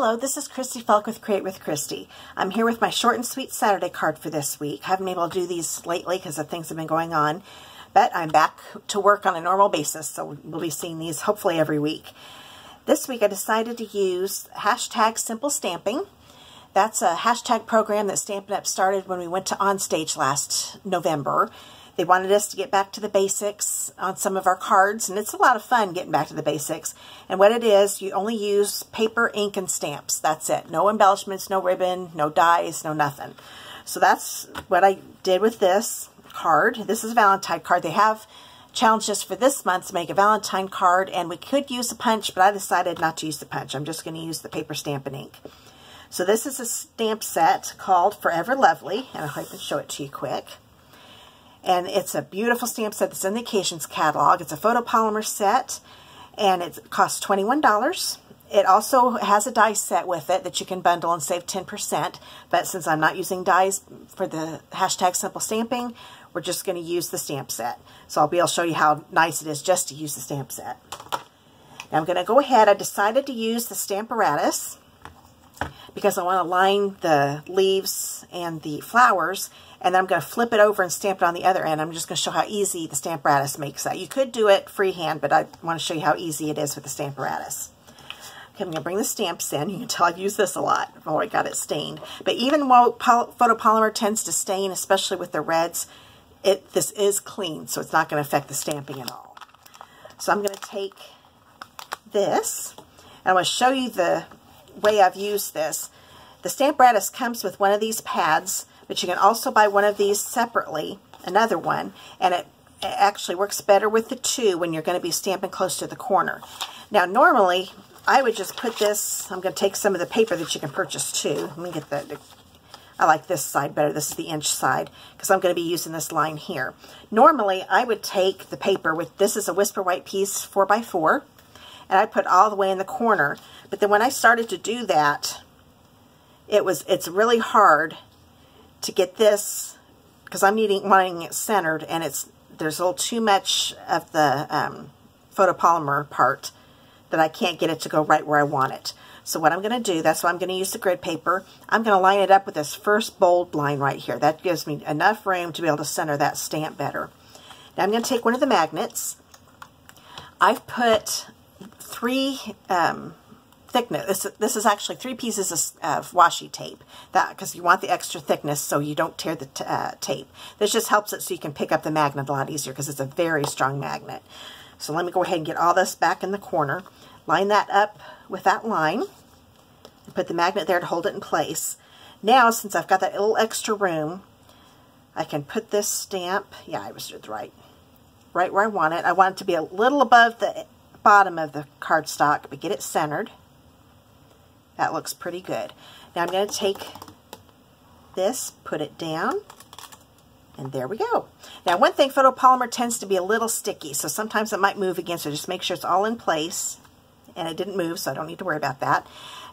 Hello, this is Christy Falk with Create with Christy. I'm here with my short and sweet Saturday card for this week. I haven't been able to do these lately because of things have been going on, but I'm back to work on a normal basis, so we'll be seeing these hopefully every week. This week I decided to use hashtag simplestamping. That's a hashtag program that Stampin' Up! Started when we went to Onstage last November. They wanted us to get back to the basics on some of our cards, and it's a lot of fun getting back to the basics. And what it is, you only use paper, ink, and stamps. That's it. No embellishments, no ribbon, no dies, no nothing. So that's what I did with this card. This is a Valentine card. They have challenged us for this month to make a Valentine card, and we could use a punch, but I decided not to use the punch. I'm just going to use the paper, stamp, and ink. So this is a stamp set called Forever Lovely, and I'll even show it to you quick. And it's a beautiful stamp set that's in the Occasions catalog. It's a photopolymer set, and it costs $21. It also has a die set with it that you can bundle and save 10%. But since I'm not using dies for the hashtag simple stamping, we're just going to use the stamp set. So I'll be able to show you how nice it is just to use the stamp set. Now I'm going to go ahead. I decided to use the Stamparatus because I want to line the leaves and the flowers, and then I'm going to flip it over and stamp it on the other end. I'm just going to show how easy the Stamparatus makes that. You could do it freehand, but I want to show you how easy it is with the Stamparatus. Okay, I'm going to bring the stamps in. You can tell I've used this a lot. I've already got it stained. But even while photopolymer tends to stain, especially with the reds, this is clean, so it's not going to affect the stamping at all. So I'm going to take this, and I'm going to show you the way I've used this. The Stamparatus comes with one of these pads, but you can also buy one of these separately, another one, and it actually works better with the two when you're going to be stamping close to the corner. Now normally I would just put this, I'm going to take some of the paper that you can purchase too. Let me get I like this side better. This is the inch side because I'm going to be using this line here. Normally I would take the paper with, this is a Whisper White piece 4x4, and I put it all the way in the corner. But then when I started to do that, it's really hard to get this, because I'm wanting it centered, and there's a little too much of the photopolymer part that I can't get it to go right where I want it. So what I'm going to do, that's why I'm going to use the grid paper. I'm going to line it up with this first bold line right here. That gives me enough room to be able to center that stamp better. Now I'm going to take one of the magnets. I've put three thickness. This is actually 3 pieces of washi tape, because you want the extra thickness so you don't tear the tape. This just helps it so you can pick up the magnet a lot easier because it's a very strong magnet. So let me go ahead and get all this back in the corner. Line that up with that line and put the magnet there to hold it in place. Now, since I've got that little extra room, I can put this stamp, yeah, I was right where I want it. I want it to be a little above the bottom of the cardstock, but get it centered. That looks pretty good. Now I'm going to take this, put it down, and there we go. Now one thing, photopolymer tends to be a little sticky, so sometimes it might move again, so just make sure it's all in place. And it didn't move, so I don't need to worry about that.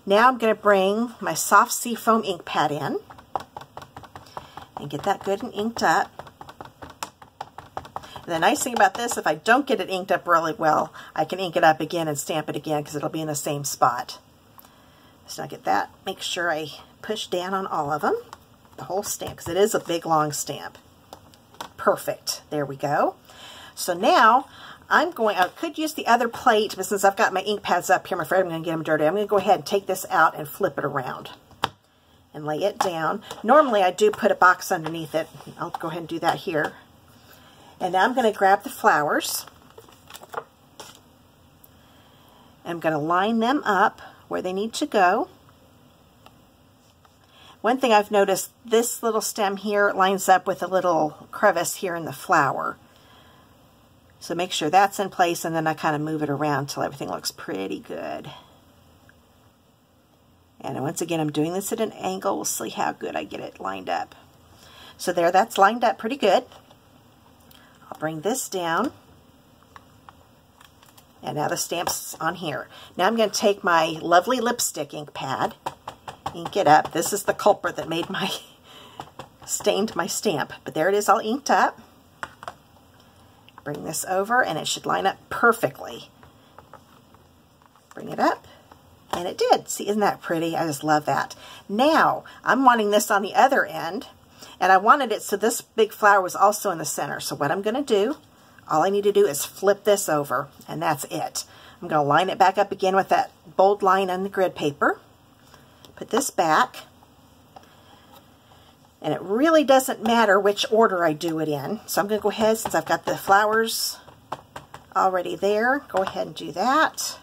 Now I'm going to bring my soft seafoam ink pad in and get that good and inked up. And the nice thing about this, if I don't get it inked up really well, I can ink it up again and stamp it again because it'll be in the same spot. So I get that. Make sure I push down on all of them, the whole stamp, because it is a big long stamp. Perfect. There we go. So now I could use the other plate, but since I've got my ink pads up here, I'm afraid I'm going to get them dirty. I'm going to go ahead and take this out and flip it around and lay it down. Normally I do put a box underneath it. I'll go ahead and do that here. And now I'm going to grab the flowers. I'm going to line them up where they need to go. One thing I've noticed, this little stem here lines up with a little crevice here in the flower. So make sure that's in place, and then I kind of move it around until everything looks pretty good. And once again, I'm doing this at an angle. We'll see how good I get it lined up. So there, that's lined up pretty good. I'll bring this down. And now the stamp's on here. Now I'm going to take my lovely lipstick ink pad, ink it up. This is the culprit that made stained my stamp. But there it is all inked up. Bring this over and it should line up perfectly. Bring it up And it did. See, isn't that pretty? I just love that. Now, I'm wanting this on the other end, and I wanted it so this big flower was also in the center. So what I'm going to do, all I need to do is flip this over, and that's it. I'm going to line it back up again with that bold line on the grid paper. Put this back. And it really doesn't matter which order I do it in. So I'm going to go ahead, since I've got the flowers already there, go ahead and do that.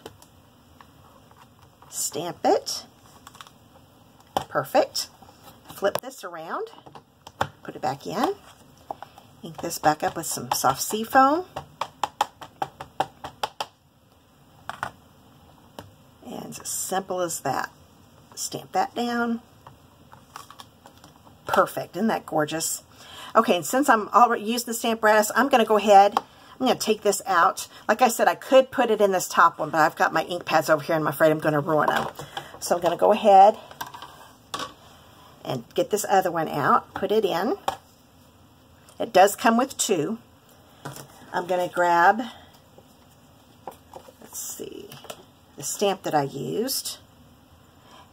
Stamp it. Perfect. Flip this around. Put it back in. Ink this back up with some soft sea foam. And it's as simple as that. Stamp that down. Perfect. Isn't that gorgeous? Okay, and since I'm already using the Stamparatus, I'm going to go ahead, I'm going to take this out. Like I said, I could put it in this top one, but I've got my ink pads over here and I'm afraid I'm going to ruin them. So I'm going to go ahead and get this other one out, put it in. It does come with two. I'm going to grab, let's see, the stamp that I used.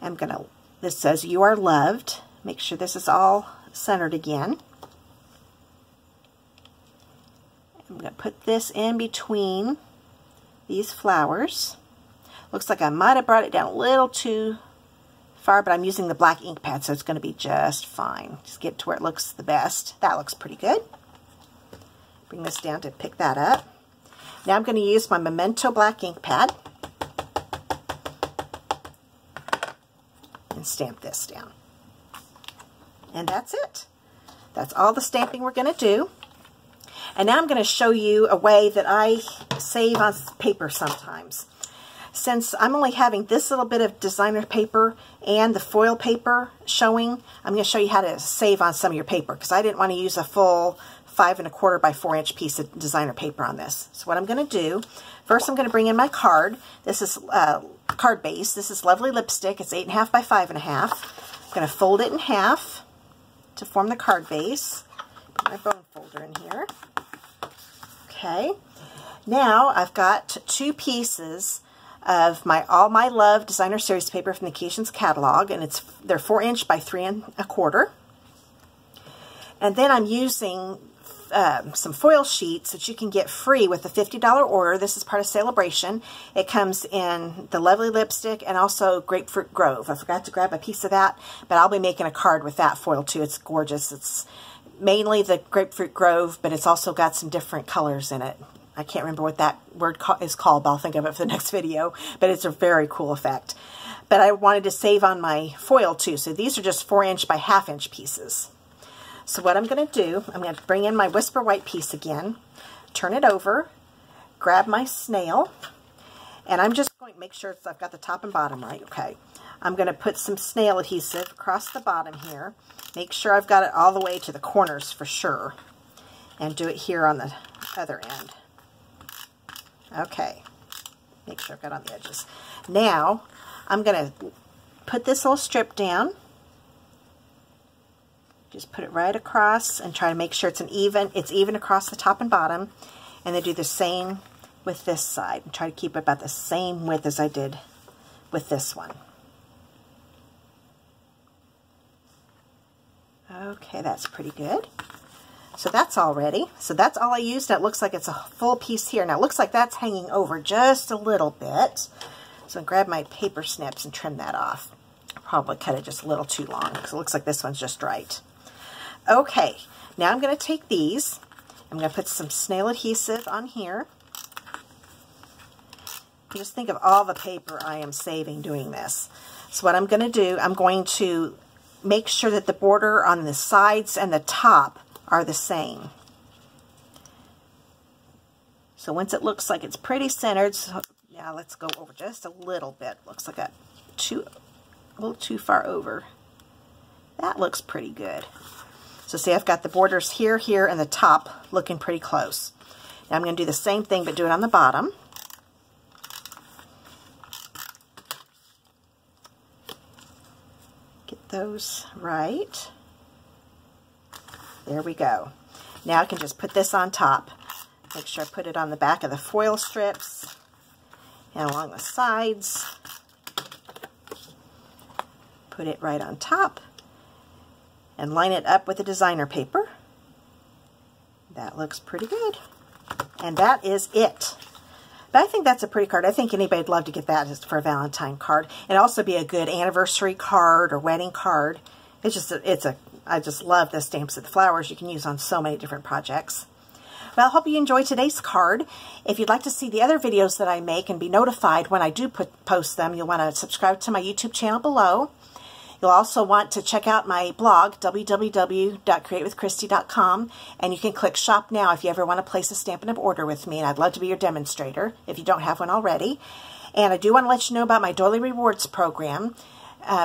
I'm going to, this says, "You are loved." Make sure this is all centered again. I'm going to put this in between these flowers. Looks like I might have brought it down a little too far, but I'm using the black ink pad, so it's going to be just fine. Just get to where it looks the best. That looks pretty good. Bring this down to pick that up. Now I'm going to use my Memento black ink pad and stamp this down. And that's it. That's all the stamping we're going to do. And now I'm going to show you a way that I save on paper sometimes. Since I'm only having this little bit of designer paper and the foil paper showing, I'm going to show you how to save on some of your paper, because I didn't want to use a full 5 1/4 by 4 inch piece of designer paper on this. So what I'm going to do, first I'm going to bring in my card. This is card base. This is Lovely Lipstick. It's 8 1/2 by 5 1/2. I'm going to fold it in half to form the card base. Put my bone folder in here. Okay. Now I've got 2 pieces of my All My Love Designer Series paper from the Occasions catalog, and they're 4 inch by 3 1/4. And then I'm using some foil sheets that you can get free with a $50 order. This is part of Celebration. It comes in the Lovely Lipstick and also Grapefruit Grove. I forgot to grab a piece of that, but I'll be making a card with that foil too. It's gorgeous. It's mainly the Grapefruit Grove, but it's also got some different colors in it. I can't remember what that word is called, but I'll think of it for the next video. But it's a very cool effect. But I wanted to save on my foil too. So these are just 4 inch by 1/2 inch pieces. So what I'm going to do, I'm going to bring in my Whisper White piece again, turn it over, grab my snail, and I'm just going to make sure I've got the top and bottom right. Okay. I'm going to put some snail adhesive across the bottom here. Make sure I've got it all the way to the corners for sure. And do it here on the other end. Okay. Make sure I've got it on the edges. Now, I'm going to put this little strip down. Just put it right across and try to make sure it's even across the top and bottom. And then do the same with this side. And try to keep it about the same width as I did with this one. Okay, that's pretty good. So that's all ready. So that's all I used. And it looks like it's a full piece here. Now it looks like that's hanging over just a little bit. So I'll grab my paper snips and trim that off. I'll probably cut it just a little too long because it looks like this one's just right. Okay, now I'm going to take these. I'm going to put some snail adhesive on here. Just think of all the paper I am saving doing this. So what I'm going to do, I'm going to make sure that the border on the sides and the top are the same. So once it looks like it's pretty centered, so now let's go over just a little bit. Looks like a little too far over. That looks pretty good. So see, I've got the borders here, here, and the top looking pretty close. Now I'm going to do the same thing, but do it on the bottom. Get those right. There we go. Now I can just put this on top. Make sure I put it on the back of the foil strips and along the sides. Put it right on top and line it up with the designer paper. That looks pretty good. And that is it. But I think that's a pretty card. I think anybody'd love to get that as for a Valentine card. It'd also be a good anniversary card or wedding card. I just love the stamps with the flowers. You can use on so many different projects. Well, I hope you enjoyed today's card. If you'd like to see the other videos that I make and be notified when I do post them, you'll want to subscribe to my YouTube channel below. You'll also want to check out my blog, www.createwithchristy.com, and you can click Shop Now if you ever want to place a Stampin' Up! Order with me, and I'd love to be your demonstrator if you don't have one already. And I do want to let you know about my Doily Rewards program.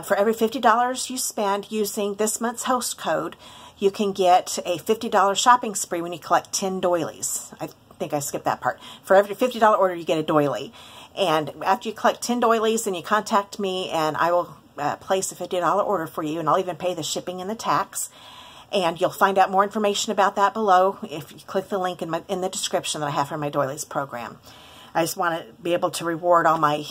For every $50 you spend using this month's host code, you can get a $50 shopping spree when you collect 10 doilies. I think I skipped that part. For every $50 order, you get a doily. And after you collect 10 doilies, then you contact me, and I will place a $50 order for you, and I'll even pay the shipping and the tax. And you'll find out more information about that below if you click the link in the description that I have for my doilies program. I just want to be able to reward all my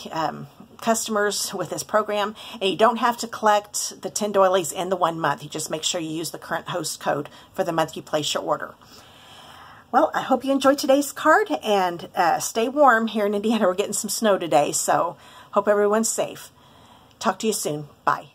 customers with this program, and you don't have to collect the 10 doilies in the 1 month. You just make sure you use the current host code for the month you place your order. Well, I hope you enjoyed today's card, and stay warm here in Indiana. We're getting some snow today, so hope everyone's safe. Talk to you soon. Bye.